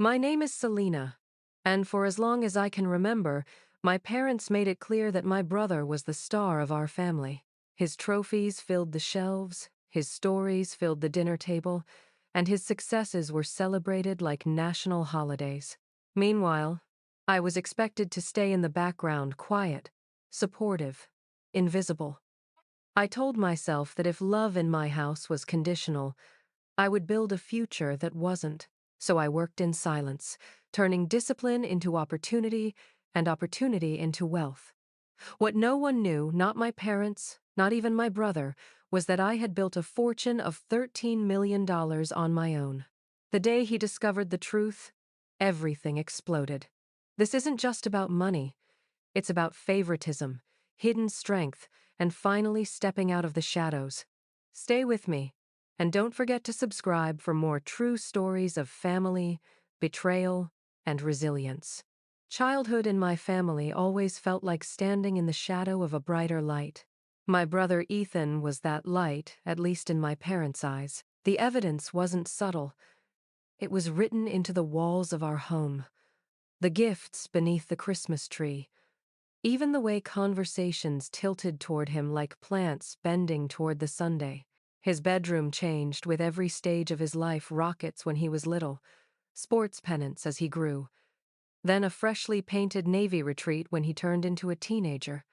My name is Selena, and for as long as I can remember, my parents made it clear that my brother was the star of our family. His trophies filled the shelves, his stories filled the dinner table, and his successes were celebrated like national holidays. Meanwhile, I was expected to stay in the background, quiet, supportive, invisible. I told myself that if love in my house was conditional, I would build a future that wasn't. So I worked in silence, turning discipline into opportunity and opportunity into wealth. What no one knew, not my parents, not even my brother, was that I had built a fortune of $13 million on my own. The day he discovered the truth, everything exploded. This isn't just about money. It's about favoritism, hidden strength, and finally stepping out of the shadows. Stay with me, and don't forget to subscribe for more true stories of family, betrayal, and resilience. Childhood in my family always felt like standing in the shadow of a brighter light. My brother Ethan was that light, at least in my parents' eyes. The evidence wasn't subtle. It was written into the walls of our home, the gifts beneath the Christmas tree, even the way conversations tilted toward him like plants bending toward the Sunday. His bedroom changed with every stage of his life: rockets when he was little, sports pennants as he grew, then a freshly painted Navy retreat when he turned into a teenager.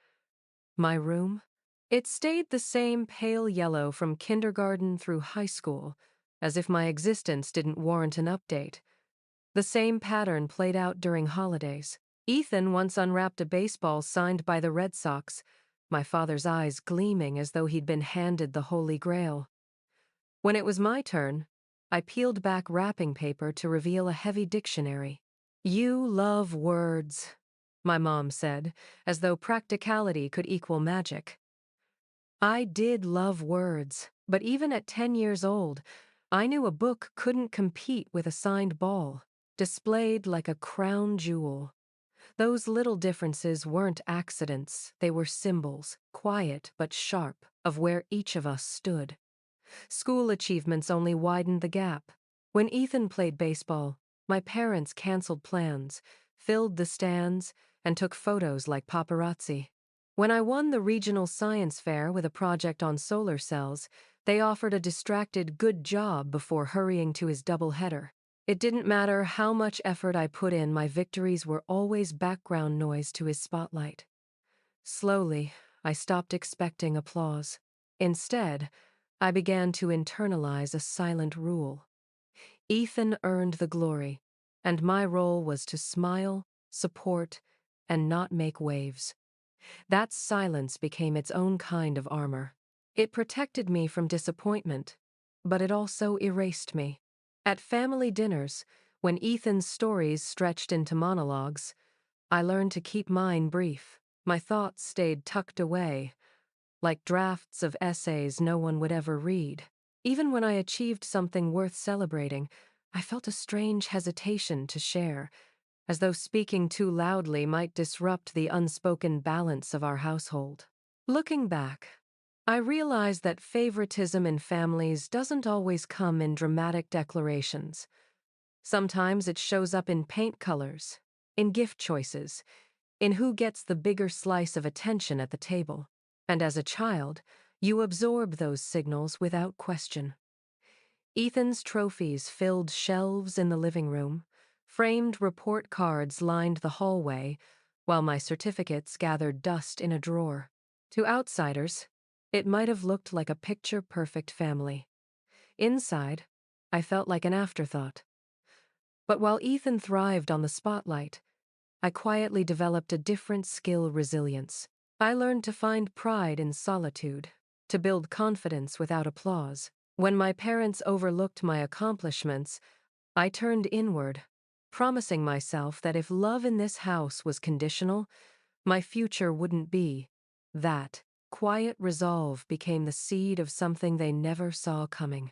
My room? It stayed the same pale yellow from kindergarten through high school, as if my existence didn't warrant an update. The same pattern played out during holidays. Ethan once unwrapped a baseball signed by the Red Sox, my father's eyes gleaming as though he'd been handed the Holy Grail. When it was my turn, I peeled back wrapping paper to reveal a heavy dictionary. "You love words," my mom said, as though practicality could equal magic. I did love words, but even at 10 years old, I knew a book couldn't compete with a signed ball, displayed like a crown jewel. Those little differences weren't accidents, they were symbols, quiet but sharp, of where each of us stood. School achievements only widened the gap. When Ethan played baseball, my parents canceled plans, filled the stands, and took photos like paparazzi. When I won the regional science fair with a project on solar cells, they offered a distracted "good job" before hurrying to his doubleheader. It didn't matter how much effort I put in, my victories were always background noise to his spotlight. Slowly, I stopped expecting applause. Instead, I began to internalize a silent rule. Ethan earned the glory, and my role was to smile, support, and not make waves. That silence became its own kind of armor. It protected me from disappointment, but it also erased me. At family dinners, when Ethan's stories stretched into monologues, I learned to keep mine brief. My thoughts stayed tucked away, like drafts of essays no one would ever read. Even when I achieved something worth celebrating, I felt a strange hesitation to share, as though speaking too loudly might disrupt the unspoken balance of our household. Looking back, I realize that favoritism in families doesn't always come in dramatic declarations. Sometimes it shows up in paint colors, in gift choices, in who gets the bigger slice of attention at the table. And as a child, you absorb those signals without question. Ethan's trophies filled shelves in the living room. Framed report cards lined the hallway, while my certificates gathered dust in a drawer. To outsiders, it might have looked like a picture-perfect family. Inside, I felt like an afterthought. But while Ethan thrived on the spotlight, I quietly developed a different skill: resilience. I learned to find pride in solitude, to build confidence without applause. When my parents overlooked my accomplishments, I turned inward, promising myself that if love in this house was conditional, my future wouldn't be. That quiet resolve became the seed of something they never saw coming.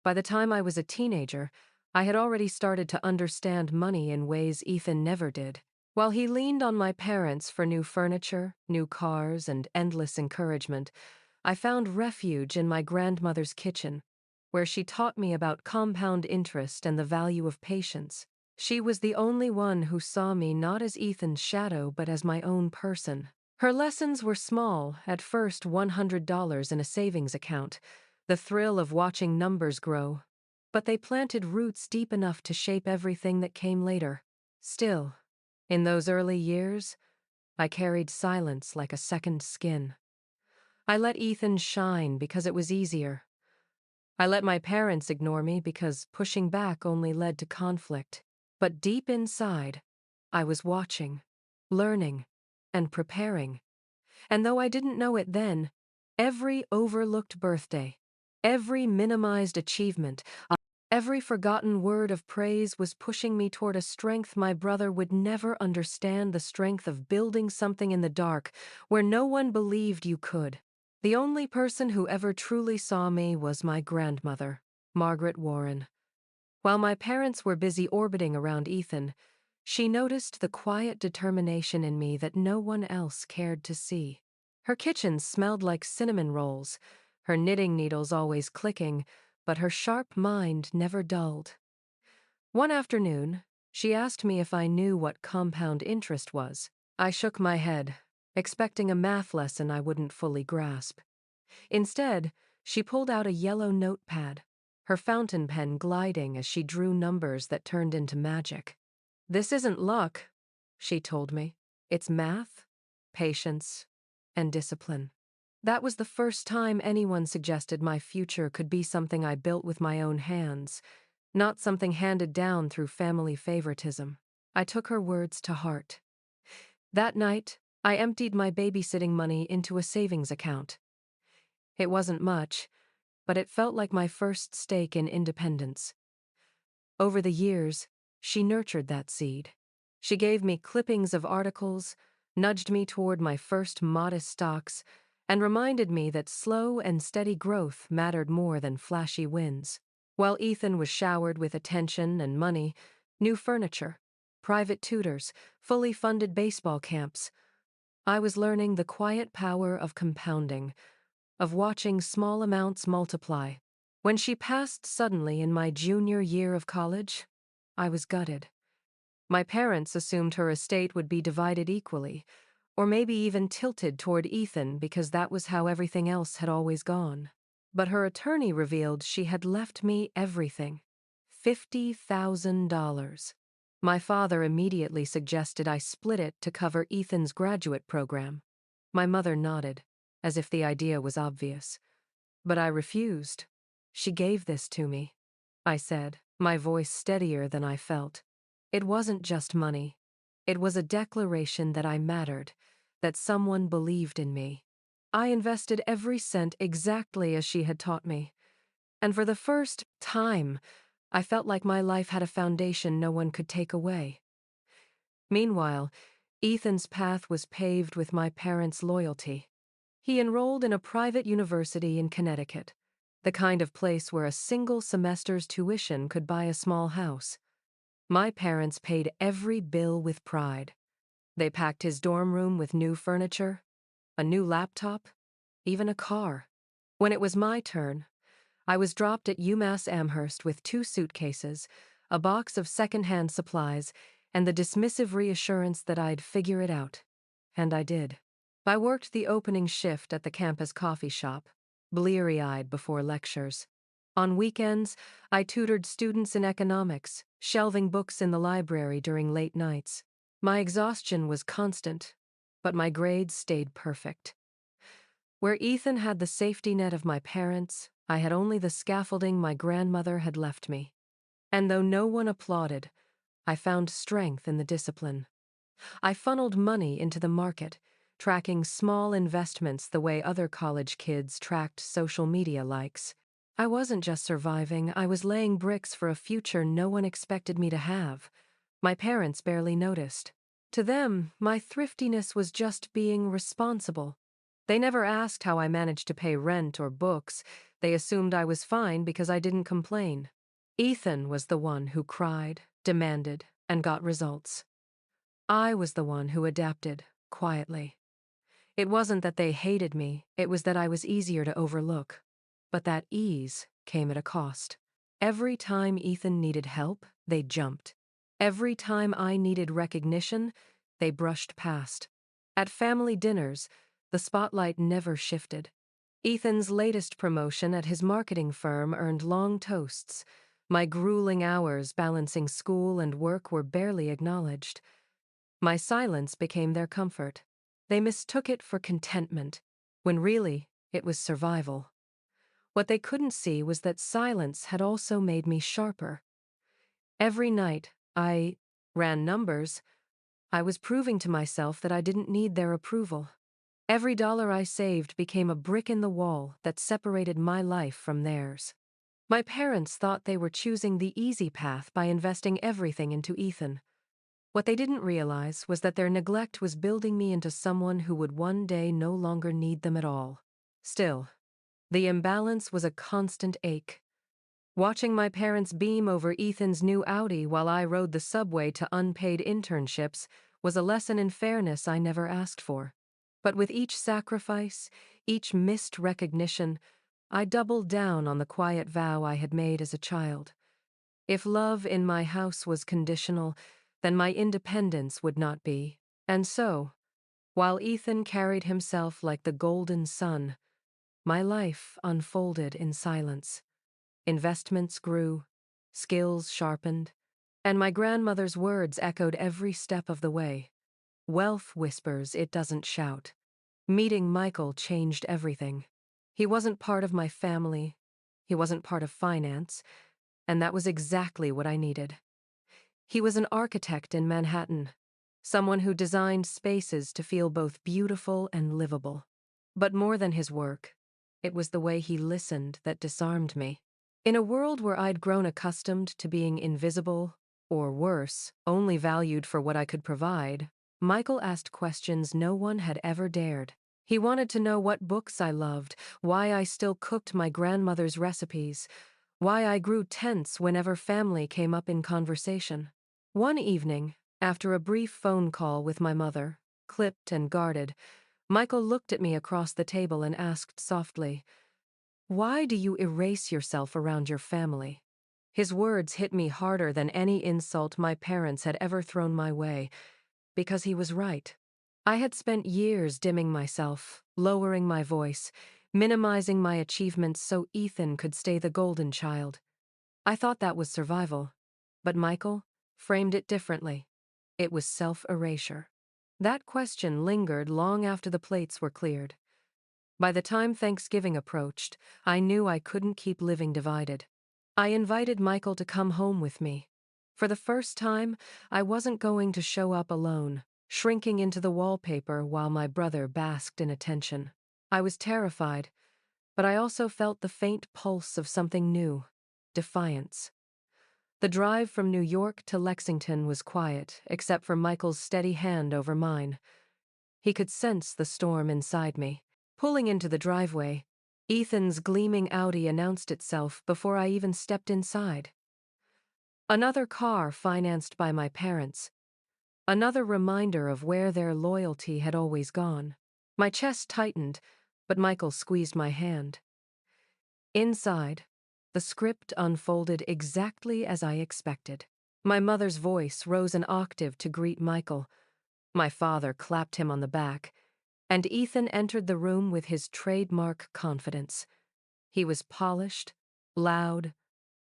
By the time I was a teenager, I had already started to understand money in ways Ethan never did. While he leaned on my parents for new furniture, new cars, and endless encouragement, I found refuge in my grandmother's kitchen, where she taught me about compound interest and the value of patience. She was the only one who saw me not as Ethan's shadow but as my own person. Her lessons were small, at first $100 in a savings account, the thrill of watching numbers grow. But they planted roots deep enough to shape everything that came later. Still, in those early years, I carried silence like a second skin. I let Ethan shine because it was easier. I let my parents ignore me because pushing back only led to conflict. But deep inside, I was watching, learning, and preparing. And though I didn't know it then, every overlooked birthday, every minimized achievement, every forgotten word of praise was pushing me toward a strength my brother would never understand, the strength of building something in the dark where no one believed you could. The only person who ever truly saw me was my grandmother, Margaret Warren. While my parents were busy orbiting around Ethan, she noticed the quiet determination in me that no one else cared to see. Her kitchen smelled like cinnamon rolls, her knitting needles always clicking, but her sharp mind never dulled. One afternoon, she asked me if I knew what compound interest was. I shook my head, expecting a math lesson I wouldn't fully grasp. Instead, she pulled out a yellow notepad, her fountain pen gliding as she drew numbers that turned into magic. "This isn't luck," she told me. "It's math, patience, and discipline." That was the first time anyone suggested my future could be something I built with my own hands, not something handed down through family favoritism. I took her words to heart. That night, I emptied my babysitting money into a savings account. It wasn't much, but it felt like my first stake in independence. Over the years, she nurtured that seed. She gave me clippings of articles, nudged me toward my first modest stocks, and reminded me that slow and steady growth mattered more than flashy wins. While Ethan was showered with attention and money, new furniture, private tutors, fully funded baseball camps, I was learning the quiet power of compounding, of watching small amounts multiply. When she passed suddenly in my junior year of college, I was gutted. My parents assumed her estate would be divided equally, or maybe even tilted toward Ethan because that was how everything else had always gone. But her attorney revealed she had left me everything. $50,000. My father immediately suggested I split it to cover Ethan's graduate program. My mother nodded, as if the idea was obvious. But I refused. "She gave this to me," I said, my voice steadier than I felt. It wasn't just money. It was a declaration that I mattered, that someone believed in me. I invested every cent exactly as she had taught me. And for the first time, I felt like my life had a foundation no one could take away. Meanwhile, Ethan's path was paved with my parents' loyalty. He enrolled in a private university in Connecticut, the kind of place where a single semester's tuition could buy a small house. My parents paid every bill with pride. They packed his dorm room with new furniture, a new laptop, even a car. When it was my turn, I was dropped at UMass Amherst with 2 suitcases, a box of secondhand supplies, and the dismissive reassurance that I'd figure it out. And I did. I worked the opening shift at the campus coffee shop, bleary-eyed before lectures. On weekends, I tutored students in economics, shelving books in the library during late nights. My exhaustion was constant, but my grades stayed perfect. Where Ethan had the safety net of my parents, I had only the scaffolding my grandmother had left me. And though no one applauded, I found strength in the discipline. I funneled money into the market, tracking small investments the way other college kids tracked social media likes. I wasn't just surviving, I was laying bricks for a future no one expected me to have. My parents barely noticed. To them, my thriftiness was just being responsible. They never asked how I managed to pay rent or books. They assumed I was fine because I didn't complain. Ethan was the one who cried, demanded, and got results. I was the one who adapted, quietly. It wasn't that they hated me, it was that I was easier to overlook. But that ease came at a cost. Every time Ethan needed help, they jumped. Every time I needed recognition, they brushed past. At family dinners, the spotlight never shifted. Ethan's latest promotion at his marketing firm earned long toasts. My grueling hours balancing school and work were barely acknowledged. My silence became their comfort. They mistook it for contentment, when really it was survival. What they couldn't see was that silence had also made me sharper. Every night, I ran numbers. I was proving to myself that I didn't need their approval. Every dollar I saved became a brick in the wall that separated my life from theirs. My parents thought they were choosing the easy path by investing everything into Ethan. What they didn't realize was that their neglect was building me into someone who would one day no longer need them at all. Still, the imbalance was a constant ache. Watching my parents beam over Ethan's new Audi while I rode the subway to unpaid internships was a lesson in fairness I never asked for. But with each sacrifice, each missed recognition, I doubled down on the quiet vow I had made as a child. If love in my house was conditional, then my independence would not be. And so, while Ethan carried himself like the golden sun, my life unfolded in silence. Investments grew, skills sharpened, and my grandmother's words echoed every step of the way. Wealth whispers, it doesn't shout. Meeting Michael changed everything. He wasn't part of my family. He wasn't part of finance, and that was exactly what I needed. He was an architect in Manhattan, someone who designed spaces to feel both beautiful and livable. But more than his work, it was the way he listened that disarmed me. In a world where I'd grown accustomed to being invisible, or worse, only valued for what I could provide, Michael asked questions no one had ever dared. He wanted to know what books I loved, why I still cooked my grandmother's recipes, why I grew tense whenever family came up in conversation. One evening, after a brief phone call with my mother, clipped and guarded, Michael looked at me across the table and asked softly, "Why do you erase yourself around your family?" His words hit me harder than any insult my parents had ever thrown my way, because he was right. I had spent years dimming myself, lowering my voice, minimizing my achievements so Ethan could stay the golden child. I thought that was survival, but Michael framed it differently. It was self-erasure. That question lingered long after the plates were cleared. By the time Thanksgiving approached, I knew I couldn't keep living divided. I invited Michael to come home with me. For the first time, I wasn't going to show up alone, shrinking into the wallpaper while my brother basked in attention. I was terrified, but I also felt the faint pulse of something new, defiance. The drive from New York to Lexington was quiet, except for Michael's steady hand over mine. He could sense the storm inside me. Pulling into the driveway, Ethan's gleaming Audi announced itself before I even stepped inside. Another car financed by my parents. Another reminder of where their loyalty had always gone. My chest tightened, but Michael squeezed my hand. Inside, the script unfolded exactly as I expected. My mother's voice rose an octave to greet Michael. My father clapped him on the back, and Ethan entered the room with his trademark confidence. He was polished, loud,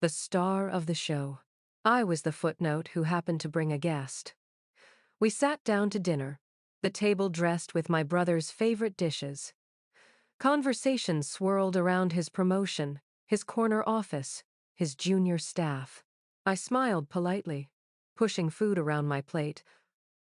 the star of the show. I was the footnote who happened to bring a guest. We sat down to dinner, the table dressed with my brother's favorite dishes. Conversation swirled around his promotion, his corner office, his junior staff. I smiled politely, pushing food around my plate,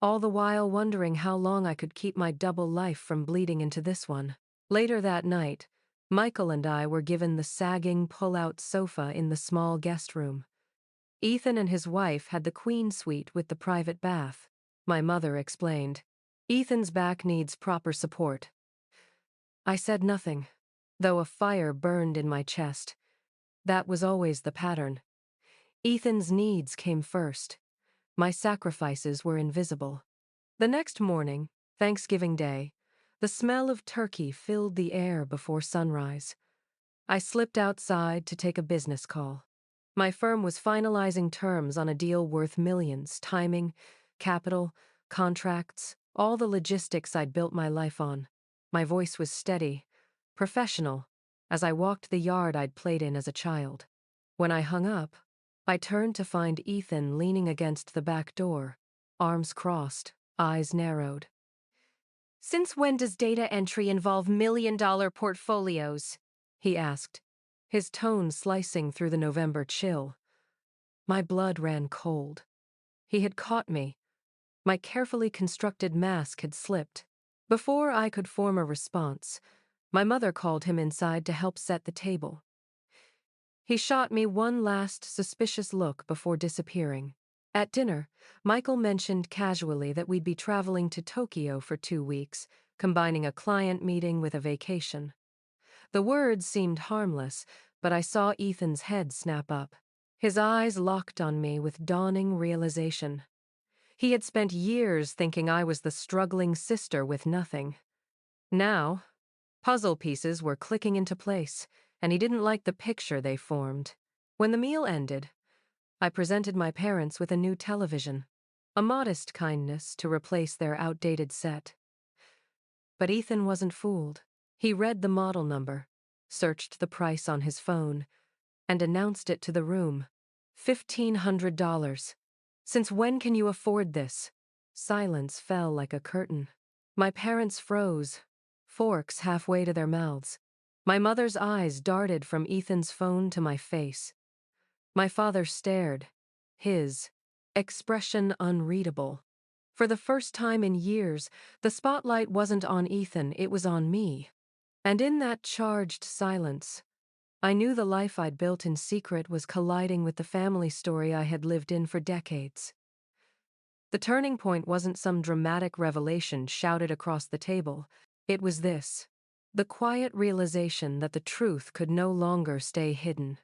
all the while wondering how long I could keep my double life from bleeding into this one. Later that night, Michael and I were given the sagging pull-out sofa in the small guest room. Ethan and his wife had the queen suite with the private bath. My mother explained, "Ethan's back needs proper support." I said nothing, though a fire burned in my chest. That was always the pattern. Ethan's needs came first. My sacrifices were invisible. The next morning, Thanksgiving Day, the smell of turkey filled the air before sunrise. I slipped outside to take a business call. My firm was finalizing terms on a deal worth millions, timing, capital, contracts, all the logistics I'd built my life on. My voice was steady, professional, as I walked the yard I'd played in as a child. When I hung up, I turned to find Ethan leaning against the back door, arms crossed, eyes narrowed. "Since when does data entry involve million-dollar portfolios?" he asked, his tone slicing through the November chill. My blood ran cold. He had caught me. My carefully constructed mask had slipped. Before I could form a response, my mother called him inside to help set the table. He shot me one last suspicious look before disappearing. At dinner, Michael mentioned casually that we'd be traveling to Tokyo for 2 weeks, combining a client meeting with a vacation. The words seemed harmless, but I saw Ethan's head snap up. His eyes locked on me with dawning realization. He had spent years thinking I was the struggling sister with nothing. Now, puzzle pieces were clicking into place, and he didn't like the picture they formed. When the meal ended, I presented my parents with a new television, a modest kindness to replace their outdated set. But Ethan wasn't fooled. He read the model number, searched the price on his phone, and announced it to the room. $1,500. "Since when can you afford this?" Silence fell like a curtain. My parents froze, forks halfway to their mouths. My mother's eyes darted from Ethan's phone to my face. My father stared, his expression unreadable. For the first time in years, the spotlight wasn't on Ethan, it was on me. And in that charged silence, I knew the life I'd built in secret was colliding with the family story I had lived in for decades. The turning point wasn't some dramatic revelation shouted across the table. It was this: the quiet realization that the truth could no longer stay hidden.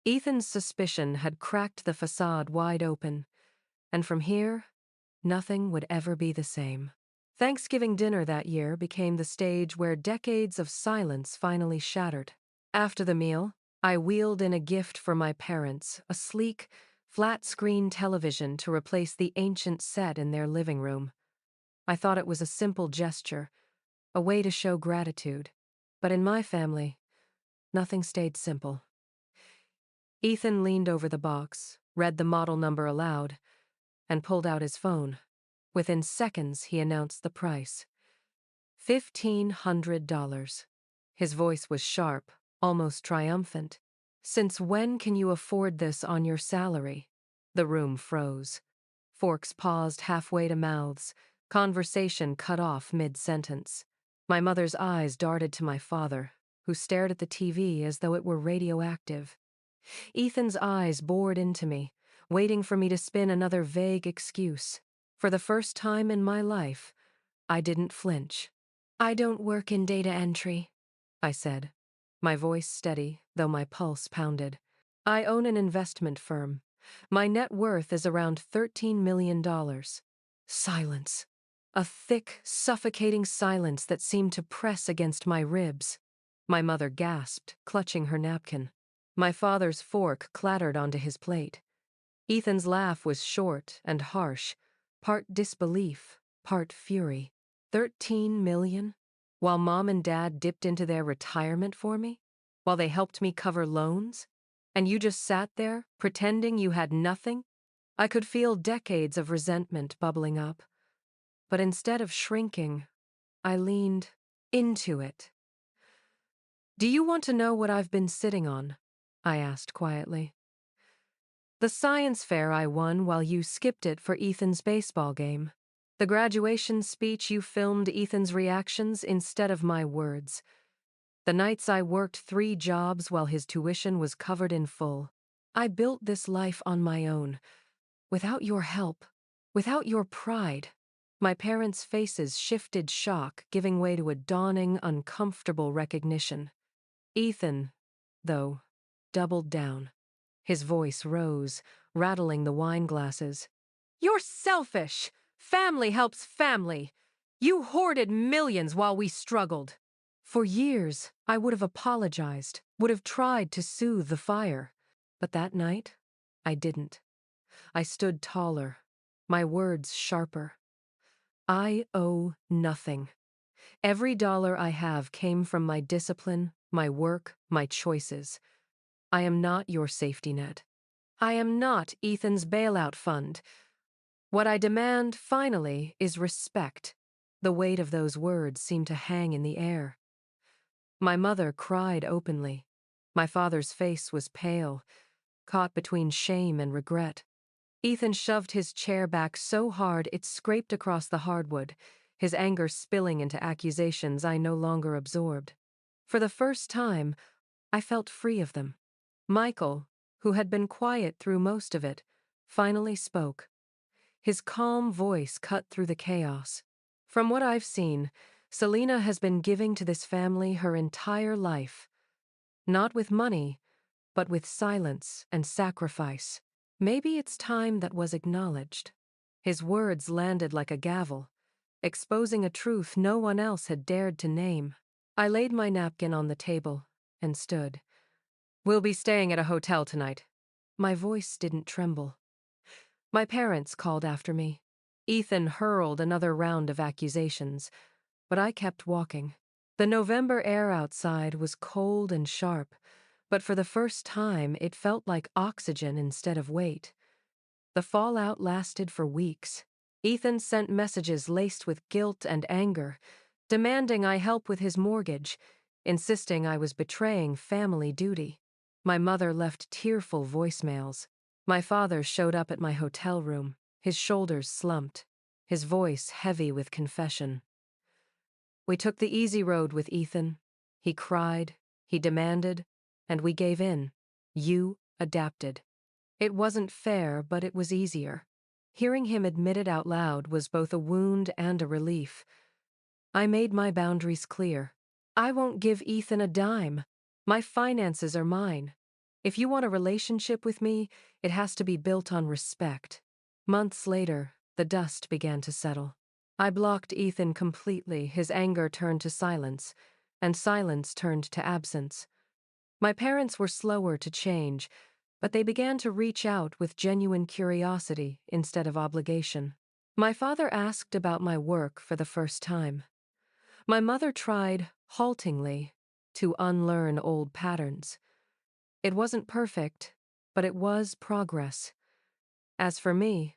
Ethan's suspicion had cracked the facade wide open, and from here, nothing would ever be the same. Thanksgiving dinner that year became the stage where decades of silence finally shattered. After the meal, I wheeled in a gift for my parents, a sleek, flat-screen television to replace the ancient set in their living room. I thought it was a simple gesture, a way to show gratitude. But in my family, nothing stayed simple. Ethan leaned over the box, read the model number aloud, and pulled out his phone. Within seconds, he announced the price. $1,500. His voice was sharp, almost triumphant. "Since when can you afford this on your salary?" The room froze. Forks paused halfway to mouths, conversation cut off mid-sentence. My mother's eyes darted to my father, who stared at the TV as though it were radioactive. Ethan's eyes bored into me, waiting for me to spin another vague excuse. For the first time in my life, I didn't flinch. "I don't work in data entry," I said, my voice steady, though my pulse pounded. "I own an investment firm. My net worth is around $13 million. Silence. A thick, suffocating silence that seemed to press against my ribs. My mother gasped, clutching her napkin. My father's fork clattered onto his plate. Ethan's laugh was short and harsh, part disbelief, part fury. 13 million? While Mom and Dad dipped into their retirement for me? While they helped me cover loans? And you just sat there, pretending you had nothing? I could feel decades of resentment bubbling up. But instead of shrinking, I leaned into it. "Do you want to know what I've been sitting on?" I asked quietly. "The science fair I won while you skipped it for Ethan's baseball game. The graduation speech you filmed Ethan's reactions instead of my words. The nights I worked 3 jobs while his tuition was covered in full. I built this life on my own, without your help, without your pride." My parents' faces shifted shock, giving way to a dawning, uncomfortable recognition. Ethan, though, doubled down. His voice rose, rattling the wine glasses. "You're selfish! Family helps family! You hoarded millions while we struggled!" For years, I would have apologized, would have tried to soothe the fire. But that night, I didn't. I stood taller, my words sharper. I owe nothing. Every dollar I have came from my discipline, my work, my choices. I am not your safety net. I am not Ethan's bailout fund. What I demand, finally, is respect. The weight of those words seemed to hang in the air. My mother cried openly. My father's face was pale, caught between shame and regret. Ethan shoved his chair back so hard it scraped across the hardwood, his anger spilling into accusations I no longer absorbed. For the first time, I felt free of them. Michael, who had been quiet through most of it, finally spoke. His calm voice cut through the chaos. From what I've seen, Selena has been giving to this family her entire life. Not with money, but with silence and sacrifice. Maybe it's time that was acknowledged. His words landed like a gavel, exposing a truth no one else had dared to name. I laid my napkin on the table and stood. "We'll be staying at a hotel tonight." My voice didn't tremble. My parents called after me. Ethan hurled another round of accusations, but I kept walking. The November air outside was cold and sharp, but for the first time it felt like oxygen instead of weight. The fallout lasted for weeks. Ethan sent messages laced with guilt and anger, demanding I help with his mortgage, insisting I was betraying family duty. My mother left tearful voicemails. My father showed up at my hotel room, his shoulders slumped, his voice heavy with confession. We took the easy road with Ethan. He cried, he demanded, and we gave in. You adapted. It wasn't fair, but it was easier. Hearing him admit it out loud was both a wound and a relief. I made my boundaries clear. I won't give Ethan a dime. My finances are mine. If you want a relationship with me, it has to be built on respect. Months later, the dust began to settle. I blocked Ethan completely. His anger turned to silence, and silence turned to absence. My parents were slower to change, but they began to reach out with genuine curiosity instead of obligation. My father asked about my work for the first time. My mother tried, haltingly, to unlearn old patterns. It wasn't perfect, but it was progress. As for me,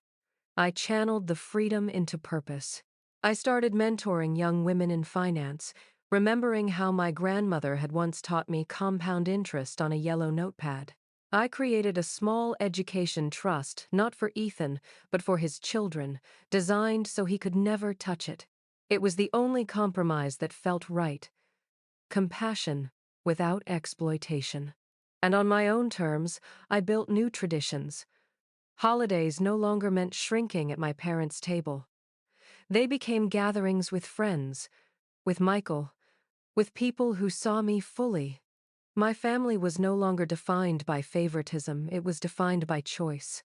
I channeled the freedom into purpose. I started mentoring young women in finance, remembering how my grandmother had once taught me compound interest on a yellow notepad. I created a small education trust, not for Ethan, but for his children, designed so he could never touch it. It was the only compromise that felt right. Compassion without exploitation. And on my own terms, I built new traditions. Holidays no longer meant shrinking at my parents' table. They became gatherings with friends, with Michael, with people who saw me fully. My family was no longer defined by favoritism, it was defined by choice.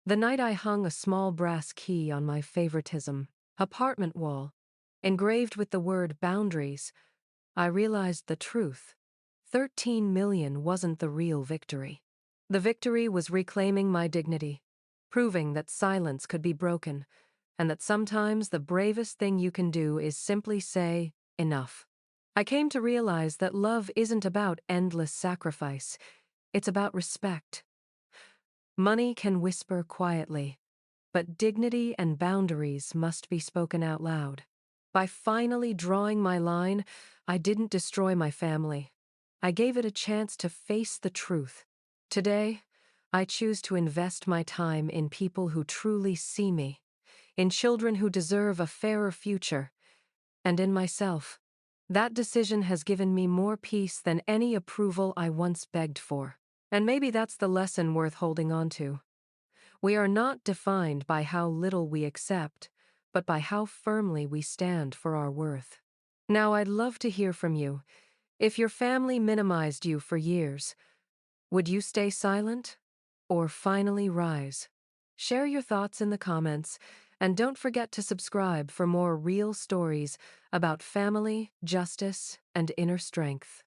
The night I hung a small brass key on my favoritism apartment wall, engraved with the word boundaries, I realized the truth. 13 million wasn't the real victory. The victory was reclaiming my dignity, proving that silence could be broken, and that sometimes the bravest thing you can do is simply say, enough. I came to realize that love isn't about endless sacrifice, it's about respect. Money can whisper quietly, but dignity and boundaries must be spoken out loud. By finally drawing my line, I didn't destroy my family. I gave it a chance to face the truth. Today, I choose to invest my time in people who truly see me, in children who deserve a fairer future, and in myself. That decision has given me more peace than any approval I once begged for. And maybe that's the lesson worth holding on to. We are not defined by how little we accept, but by how firmly we stand for our worth. Now, I'd love to hear from you. If your family minimized you for years, would you stay silent or finally rise? Share your thoughts in the comments, and don't forget to subscribe for more real stories about family, justice, and inner strength.